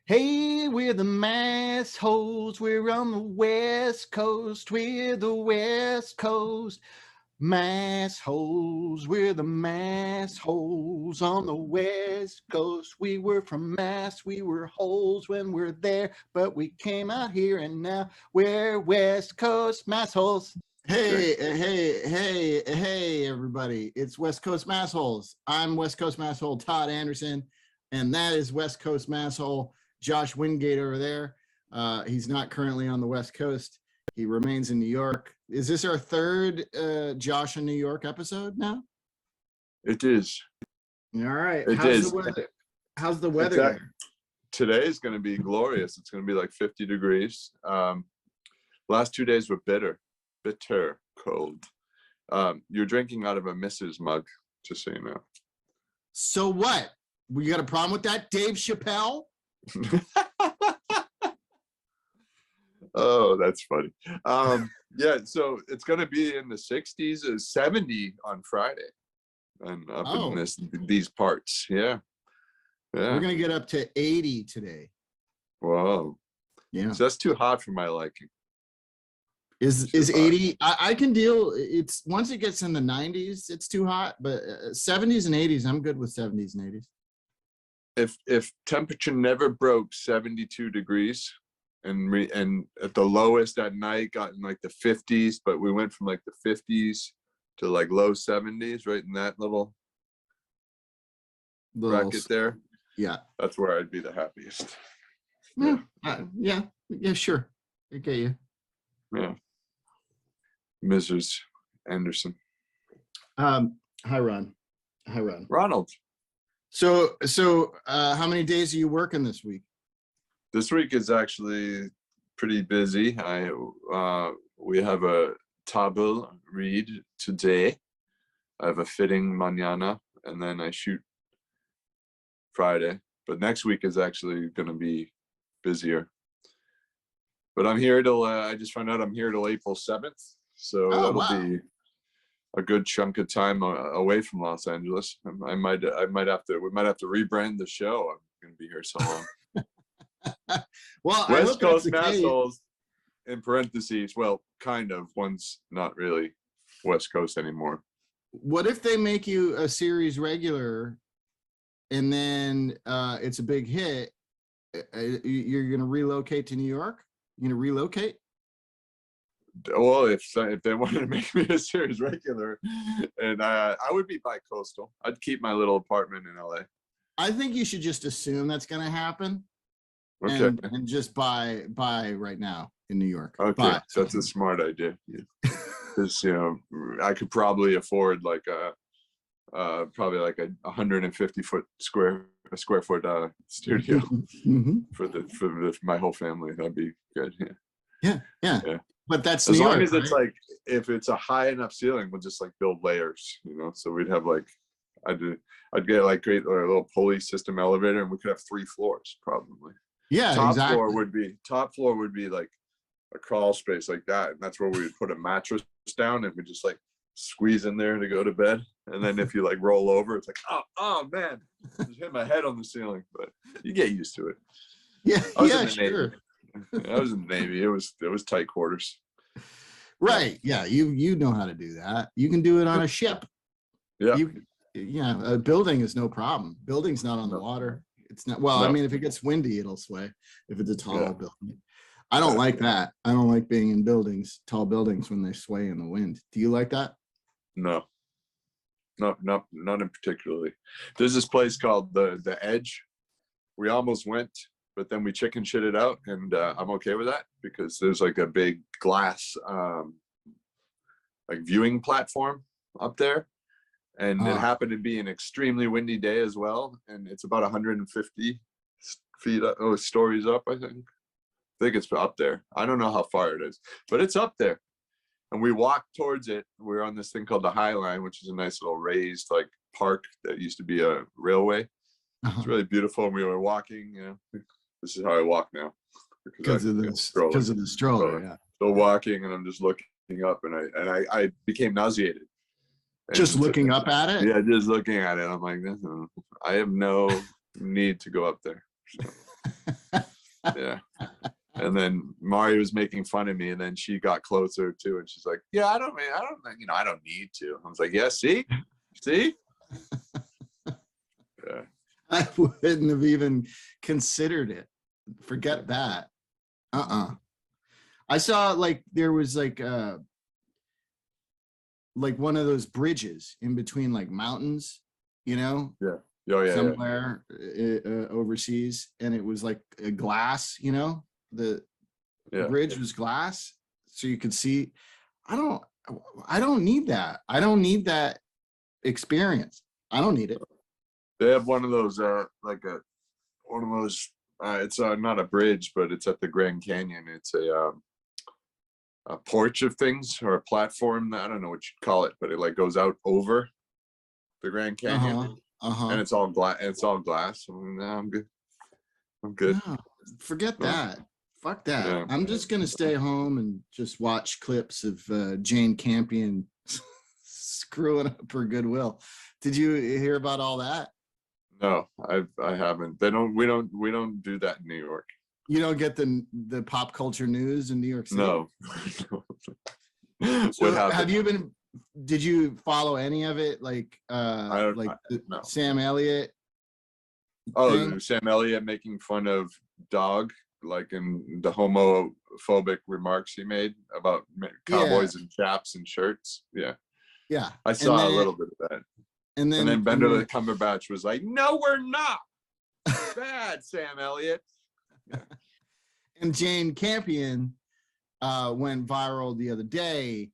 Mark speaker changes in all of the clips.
Speaker 1: Hey, we're the Massholes. We're on the West Coast. We're the West Coast Massholes. We're the Massholes on the West Coast. We were from Mass. We were holes when we're there, but we came out here and now we're West Coast Massholes. Hey, everybody. It's West Coast Massholes. I'm West Coast Masshole Todd Anderson, and that is West Coast Masshole Josh Wingate over there. He's not currently on the West Coast. He remains in New York. Is this our third Josh in New York episode now?
Speaker 2: It is.
Speaker 1: All right.
Speaker 2: How's
Speaker 1: the weather there?
Speaker 2: Today is going to be glorious. It's going to be like 50 degrees. Last 2 days were bitter cold. You're drinking out of a Mrs. mug, just so you know.
Speaker 1: So what? We got a problem with that, Dave Chappelle?
Speaker 2: Oh, that's funny. Yeah, so it's going to be in the 60s, 70 on Friday, and up in these parts. Yeah.
Speaker 1: We're going to get up to 80 today.
Speaker 2: Wow.
Speaker 1: Yeah.
Speaker 2: So that's too hot for my liking.
Speaker 1: Is 80? I can deal. It's once it gets in the 90s, it's too hot. But 70s and 80s, I'm good with 70s and 80s.
Speaker 2: If temperature never broke 72 degrees, and at the lowest at night got in like the 50s, but we went from like the 50s to like low 70s, right in that little bracket there.
Speaker 1: Yeah,
Speaker 2: that's where I'd be the happiest.
Speaker 1: Yeah, sure. I get you.
Speaker 2: Yeah. Mrs. Anderson.
Speaker 1: Hi, Ron.
Speaker 2: Ronald.
Speaker 1: So how many days are you working this week?
Speaker 2: This week is actually pretty busy. We have a table read today. I have a fitting mañana, and then I shoot Friday. But next week is actually going to be busier. But I'm here till I just found out I'm here till April 7th. So that'll be a good chunk of time away from Los Angeles. We might have to rebrand the show. I'm going to be here so long.
Speaker 1: Well,
Speaker 2: West Coast Massholes in parentheses. Well, kind of. One's not really West Coast anymore.
Speaker 1: What if they make you a series regular, and then it's a big hit? You're going to relocate to New York? You're going to relocate?
Speaker 2: Well, if they wanted to make me a series regular, and I would be bi-coastal. I'd keep my little apartment in LA.
Speaker 1: I think you should just assume that's going to happen.
Speaker 2: Okay.
Speaker 1: And just buy right now in New York.
Speaker 2: Okay, that's a smart idea. Because I could probably afford like a 150 square foot studio for my whole family. That'd be good.
Speaker 1: Yeah. But that's
Speaker 2: as
Speaker 1: New
Speaker 2: long
Speaker 1: York,
Speaker 2: as it's like, if it's a high enough ceiling, we'll just like build layers. So we'd have like, I'd get like a little pulley system elevator, and we could have 3 floors probably.
Speaker 1: Yeah,
Speaker 2: top
Speaker 1: exactly.
Speaker 2: floor would be like a crawl space like that, and that's where we would put a mattress down, and we just like squeeze in there to go to bed. And then if you like roll over, it's like, oh man, just hit my head on the ceiling. But you get used to it.
Speaker 1: Yeah, sure.
Speaker 2: I was in the Navy. It was tight quarters.
Speaker 1: Right. Yeah, you know how to do that. You can do it on a ship.
Speaker 2: Yeah.
Speaker 1: A building is no problem. Building's not on the water. It's not. Well, I mean, if it gets windy, it'll sway. If it's a tall building, I don't like that. I don't like being in tall buildings when they sway in the wind. Do you like that?
Speaker 2: No, not in particularly. There's this place called the Edge. We almost went, but then we chicken shit it out, and I'm okay with that because there's like a big glass like viewing platform up there. And it happened to be an extremely windy day as well. And it's about 150 stories up, I think. It's up there. I don't know how far it is, but it's up there. And we walked towards it. We're on this thing called the High Line, which is a nice little raised like park that used to be a railway. It's really beautiful. And we were walking, this is how I walk now.
Speaker 1: Because of the stroller, yeah.
Speaker 2: So walking, and I'm just looking up, and I became nauseated.
Speaker 1: Just looking up at it?
Speaker 2: Yeah, just looking at it. I'm like, I have no need to go up there. So. Yeah. And then Mari was making fun of me, and then she got closer too, and she's like, "Yeah, I don't, I don't need to." I was like, "Yeah, see." Yeah.
Speaker 1: I wouldn't have even considered it. Forget that. I saw like there was like one of those bridges in between like mountains, you know,
Speaker 2: Yeah. Oh yeah.
Speaker 1: somewhere overseas, and it was like a glass, you know, the
Speaker 2: Yeah.
Speaker 1: bridge was glass, so you could see. I don't, I don't need that. I don't need that experience. I don't need it.
Speaker 2: They have one of those, one of those. It's not a bridge, but it's at the Grand Canyon. It's a porch of things, or a platform. I don't know what you'd call it, but it like goes out over the Grand Canyon, and it's all glass. It's all glass. I'm good. I'm good.
Speaker 1: No, forget that. Fuck that.
Speaker 2: Yeah.
Speaker 1: I'm just gonna stay home and just watch clips of Jane Campion screwing up her goodwill. Did you hear about all that?
Speaker 2: No, I haven't. We don't do that in New York.
Speaker 1: You don't get the pop culture news in New York City?
Speaker 2: No.
Speaker 1: So
Speaker 2: What happened?
Speaker 1: did you follow any of it? Like
Speaker 2: no.
Speaker 1: Sam Elliott?
Speaker 2: Oh,
Speaker 1: thing?
Speaker 2: Sam Elliott making fun of dog, like in the homophobic remarks he made about cowboys and chaps and shirts. Yeah.
Speaker 1: Yeah.
Speaker 2: I saw a little bit of that. And then Benedict Cumberbatch was like, "No, we're not. Bad, Sam Elliott." Yeah.
Speaker 1: And Jane Campion went viral the other day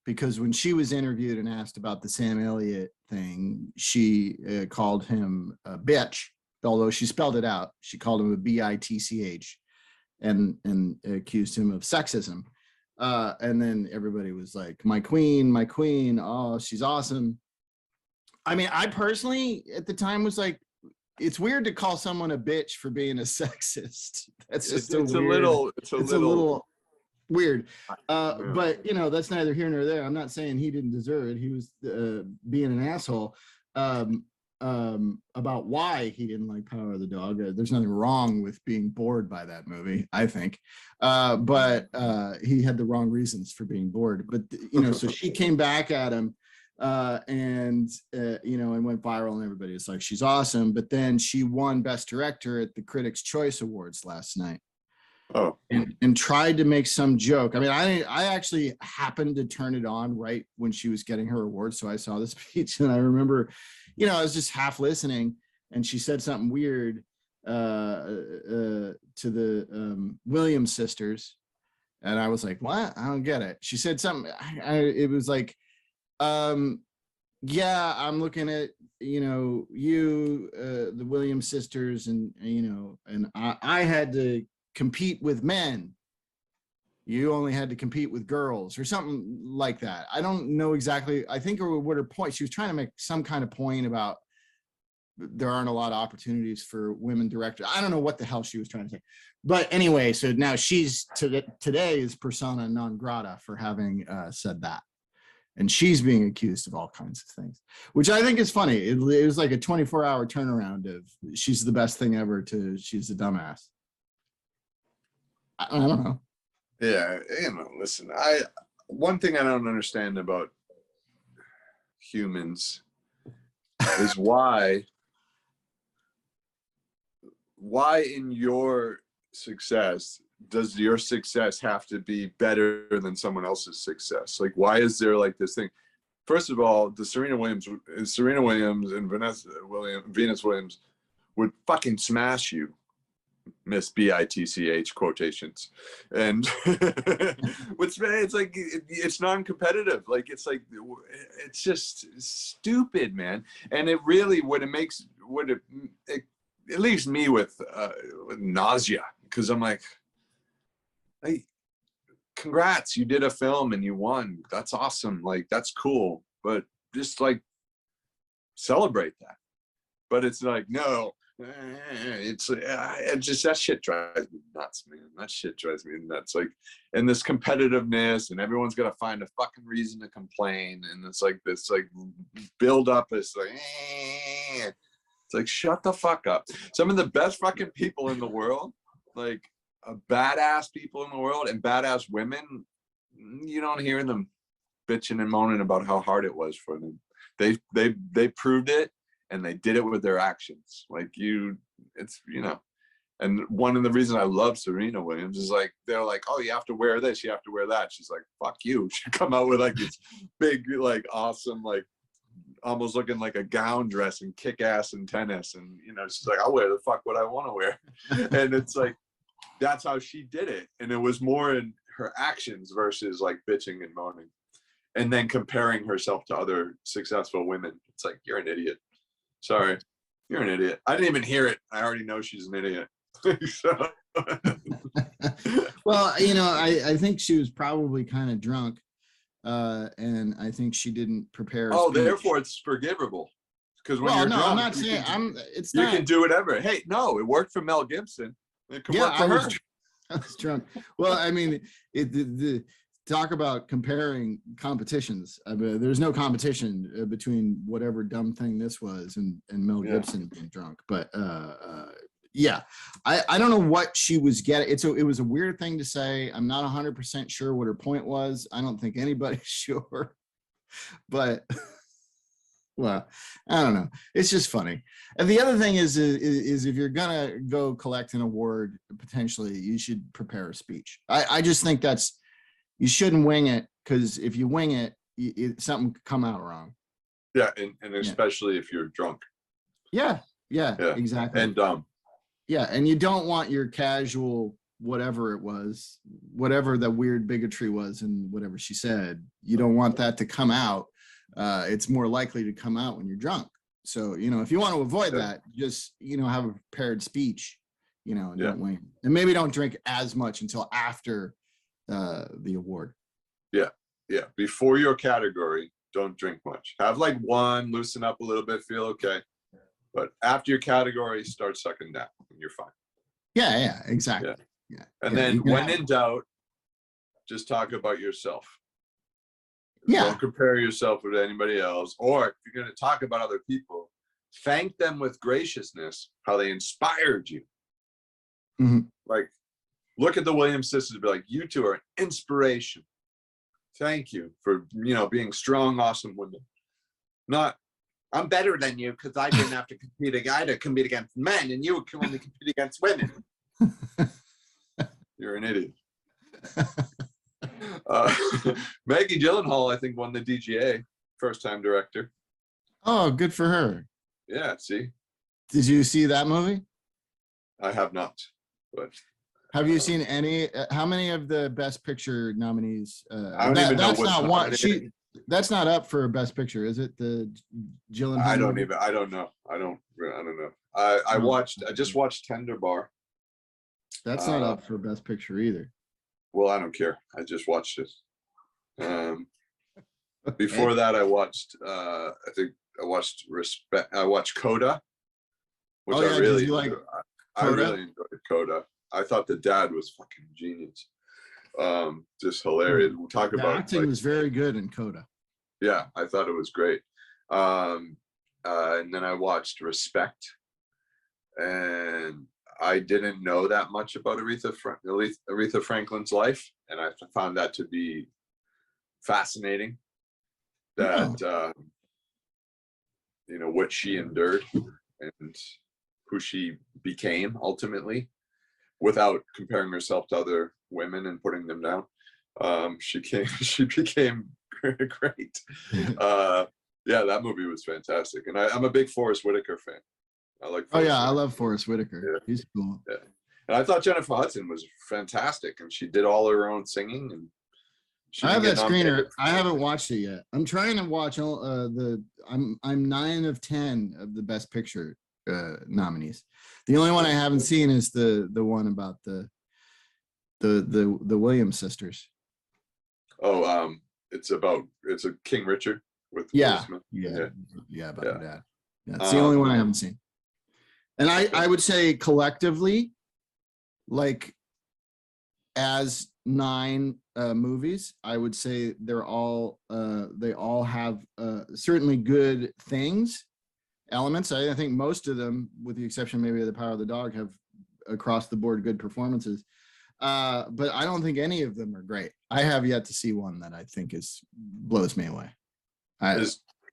Speaker 1: because when she was interviewed and asked about the Sam Elliott thing, she called him a bitch, although she spelled it out. She called him a bitch and accused him of sexism. And then everybody was like, my queen. Oh, she's awesome. I mean, I personally at the time was like, it's weird to call someone a bitch for being a sexist. That's just it's a little weird. But you know, that's neither here nor there. I'm not saying he didn't deserve it. He was being an asshole about why he didn't like Power of the Dog. There's nothing wrong with being bored by that movie, I think. But he had the wrong reasons for being bored. But you know, so she came back at him. And went viral, and everybody was like, she's awesome. But then she won Best Director at the Critics' Choice Awards last night.
Speaker 2: Oh.
Speaker 1: And tried to make some joke. I mean, I actually happened to turn it on right when she was getting her award, so I saw the speech, and I remember, I was just half listening, and she said something weird to the Williams sisters, and I was like, what? I don't get it. She said something. It was like, yeah, I'm looking at, the Williams sisters, and, and I had to compete with men. You only had to compete with girls, or something like that. I don't know exactly. I think what her point, she was trying to make some kind of point about there aren't a lot of opportunities for women directors. I don't know what the hell she was trying to say. But anyway, so now she's today is persona non grata for having said that. And she's being accused of all kinds of things, which I think is funny. It was like a 24-hour turnaround of she's the best thing ever to she's a dumbass. I don't know.
Speaker 2: Yeah, listen, one thing I don't understand about humans is why in your success does your success have to be better than someone else's success? Like, why is there like this thing? First of all, the Serena Williams and Venus Williams would fucking smash you, Miss BITCH quotations. And it's like, it's non-competitive. Like, it's just stupid, man. And it really, it leaves me with nausea, because I'm like, hey, congrats, you did a film and you won. That's awesome. Like, that's cool. But just like celebrate that. But it's like, no, it's just, that shit drives me nuts, man. That shit drives me nuts. Like, and this competitiveness, and everyone's got to find a fucking reason to complain. And it's like this, like, build up. It's like, shut the fuck up. Some of the best fucking people in the world, like, badass people in the world and badass women, you don't hear them bitching and moaning about how hard it was for them. They proved it, and they did it with their actions. Like it's and one of the reasons I love Serena Williams is like, they're like, oh, you have to wear this, you have to wear that. She's like, fuck you. She come out with like this big, like awesome, like almost looking like a gown dress and kick ass in tennis. And, she's like, I'll wear the fuck what I want to wear. And it's like, that's how she did it. And it was more in her actions versus like bitching and moaning. And then comparing herself to other successful women. It's like, you're an idiot. Sorry, you're an idiot. I didn't even hear it. I already know she's an idiot. So.
Speaker 1: Well, I think she was probably kind of drunk, and I think she didn't prepare.
Speaker 2: Oh, therefore it's forgivable. Because when you're drunk,
Speaker 1: I'm not saying
Speaker 2: you can do whatever. Hey, no, it worked for Mel Gibson. It can work for her.
Speaker 1: I was drunk. Well, I mean, talk about comparing competitions. I mean, there's no competition between whatever dumb thing this was and Mel Gibson being drunk. But yeah, I don't know what she was getting. It was a weird thing to say. I'm not 100% sure what her point was. I don't think anybody's sure. But well, I don't know. It's just funny. And the other thing is if you're gonna go collect an award, potentially, you should prepare a speech. I just think you shouldn't wing it, because if you wing it, something could come out wrong.
Speaker 2: Yeah, and especially if you're drunk.
Speaker 1: Yeah, exactly.
Speaker 2: And dumb.
Speaker 1: Yeah, and you don't want your casual whatever it was, whatever the weird bigotry was and whatever she said, you don't want that to come out. It's more likely to come out when you're drunk. So, if you want to avoid that, just, have a prepared speech, and don't wing. And maybe don't drink as much until after the award. Yeah.
Speaker 2: Before your category, don't drink much. Have like one, loosen up a little bit, feel okay. But after your category, start sucking down and you're fine.
Speaker 1: Yeah, exactly. Yeah.
Speaker 2: And then when in doubt, just talk about yourself.
Speaker 1: Yeah.
Speaker 2: Don't compare yourself with anybody else. Or if you're going to talk about other people, thank them with graciousness, how they inspired you.
Speaker 1: Mm-hmm.
Speaker 2: Like, look at the Williams sisters and be like, you two are an inspiration. Thank you for, being strong, awesome women. Not, I'm better than you because I didn't have to compete against men, and you can only compete against women. You're an idiot. Maggie Gyllenhaal, I think, won the DGA, first time director.
Speaker 1: Oh, good for her.
Speaker 2: Yeah, see?
Speaker 1: Did you see that movie?
Speaker 2: I have not, but...
Speaker 1: Have you seen any? How many of the Best Picture nominees?
Speaker 2: I don't even know what's
Speaker 1: not one.
Speaker 2: nominated.
Speaker 1: That's not up for Best Picture, is it? The Gyllenhaal.
Speaker 2: I don't know. I don't know. I just watched Tender Bar.
Speaker 1: That's not up for Best Picture either.
Speaker 2: Well, I don't care. I just watched it. Before that, I watched. I watched Respect. I watched Coda, which I really enjoyed. I really enjoyed Coda. I thought the dad was fucking genius. Just hilarious. We'll talk about
Speaker 1: acting was very good in Coda.
Speaker 2: Yeah, I thought it was great. And then I watched Respect, and I didn't know that much about Aretha Franklin's life, and I found that to be fascinating. That what she endured and who she became ultimately, without comparing herself to other women and putting them down. She became great. Yeah, that movie was fantastic, and I'm a big Forrest Whitaker fan. I like.
Speaker 1: I love Forrest Whitaker. Yeah. He's cool.
Speaker 2: Yeah, and I thought Jennifer Hudson was fantastic, and she did all her own singing. And
Speaker 1: I have that screener. I haven't watched it yet. I'm trying to watch I'm 9 of 10 of the Best Picture nominees. The only one I haven't seen is the one about the Williams sisters.
Speaker 2: Oh, it's a King Richard with
Speaker 1: Will
Speaker 2: Smith.
Speaker 1: Yeah, about the dad. Yeah, it's the only one I haven't seen. And I would say collectively, like, as 9 movies, I would say they all have certainly good elements. I think most of them, with the exception maybe of The Power of the Dog, have across the board good performances. But I don't think any of them are great. I have yet to see one that I think blows me away.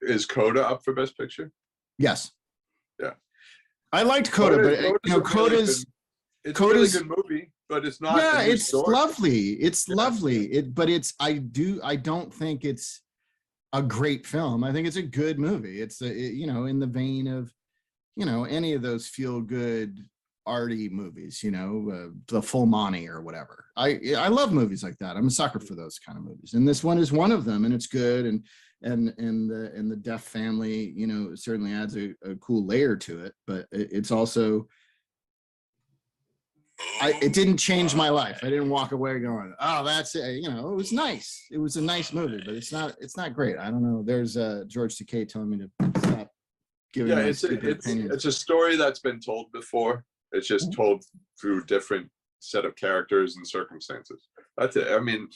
Speaker 2: Is Coda up for Best Picture?
Speaker 1: Yes.
Speaker 2: Yeah.
Speaker 1: I liked Coda, but Coda's
Speaker 2: a really good movie, but it's not.
Speaker 1: Yeah, it's
Speaker 2: story.
Speaker 1: lovely. It's lovely. But I don't think it's a great film. I think it's a good movie. It's in the vein of, any of those feel good arty movies, the Full Monty or whatever. I love movies like that. I'm a sucker for those kind of movies, and this one is one of them, and it's good. And the deaf family, certainly adds a cool layer to it, but it's also. It didn't change my life. I didn't walk away going, "Oh, that's it." It was nice. It was a nice movie, but it's not great. I don't know. There's George Takei telling me to stop giving my stupid opinions.
Speaker 2: It's a story that's been told before. It's just told through different set of characters and circumstances. That's it. I mean,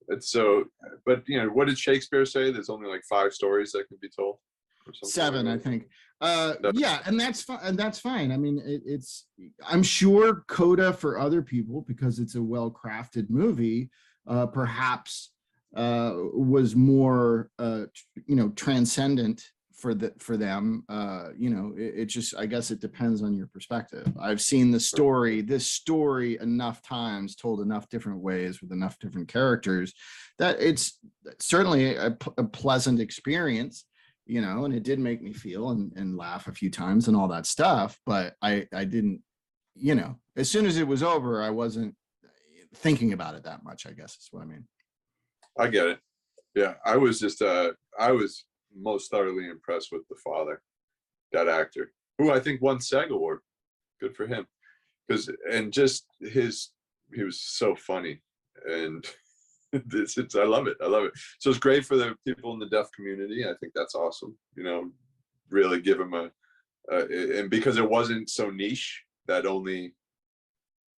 Speaker 2: it's so. But what did Shakespeare say? There's only like 5 stories that can be told.
Speaker 1: 7, I think. Yeah, and that's fine. And that's fine. I mean, I'm sure Coda for other people, because it's a well-crafted movie, perhaps was more transcendent for them. It just, I guess it depends on your perspective. I've seen this story enough times, told enough different ways with enough different characters, that it's certainly a pleasant experience. And it did make me feel and laugh a few times and all that stuff. But I didn't, as soon as it was over, I wasn't thinking about it that much, I guess is what I mean.
Speaker 2: I get it. Yeah. I was most thoroughly impressed with the father, that actor, who I think won SAG Award. Good for him. He was so funny. And I love it. So it's great for the people in the deaf community. I think that's awesome. Really give them and because it wasn't so niche that only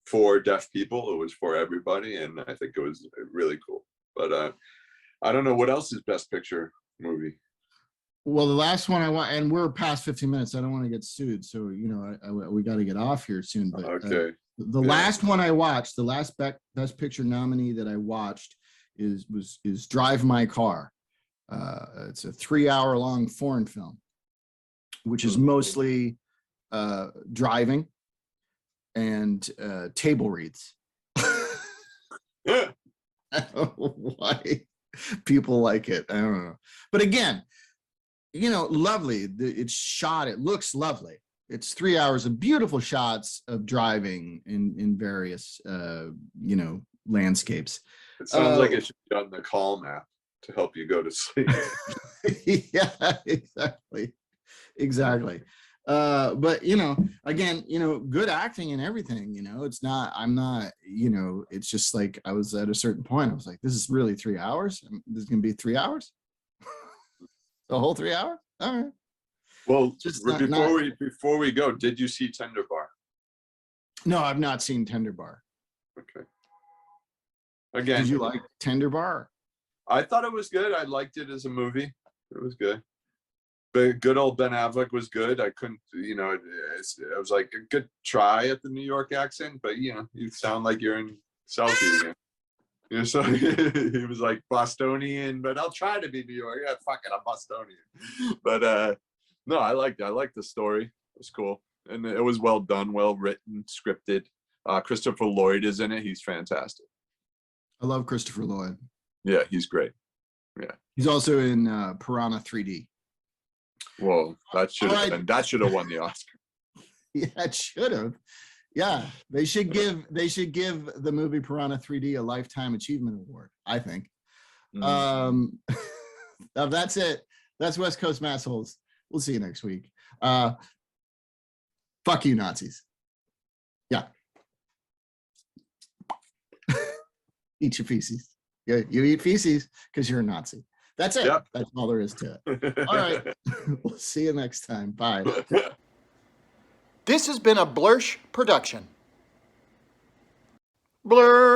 Speaker 2: for deaf people, it was for everybody, and I think it was really cool. But I don't know what else is Best Picture movie.
Speaker 1: Well, the last one I want, and we're past 15 minutes. I don't want to get sued, so we got to get off here soon. But
Speaker 2: okay.
Speaker 1: The last one I watched, the last Best Picture nominee that I watched is Drive My Car. It's a 3-hour-long foreign film, which is mostly driving and table reads. I don't know why people like it. I don't know. But again, lovely. It's shot. It looks lovely. It's 3 hours of beautiful shots of driving in various, landscapes.
Speaker 2: It sounds like it should be on the Calm app to help you go to sleep.
Speaker 1: Yeah, exactly. But again, good acting and everything. I'm not. It's just like I was at a certain point. I was like, this is really 3 hours. This is gonna be 3 hours. The whole 3 hours. All right.
Speaker 2: Well, before we go, did you see Tender Bar?
Speaker 1: No, I've not seen Tender Bar.
Speaker 2: Okay. Again,
Speaker 1: did you like Tender Bar?
Speaker 2: I thought it was good. I liked it as a movie. It was good. But good old Ben Affleck was good. I couldn't, it was like a good try at the New York accent, but you sound like you're in Southie again. So he was like Bostonian, but I'll try to be New York. Yeah, fuck it, I'm Bostonian. But no, I liked the story. It was cool. And it was well done, well written, scripted. Christopher Lloyd is in it. He's fantastic.
Speaker 1: I love Christopher Lloyd.
Speaker 2: Yeah, he's great. Yeah.
Speaker 1: He's also in Piranha 3D.
Speaker 2: Well, that should have won the Oscar.
Speaker 1: Yeah, it should have. Yeah, they should give the movie Piranha 3D a Lifetime Achievement Award, I think. That's it. That's West Coast Massholes. We'll see you next week. Fuck you, Nazis. Yeah. Eat your feces. Yeah, you eat feces because you're a Nazi. That's it. Yep. That's all there is to it. All right. We'll see you next time. Bye. This has been a Blursh production. Blur.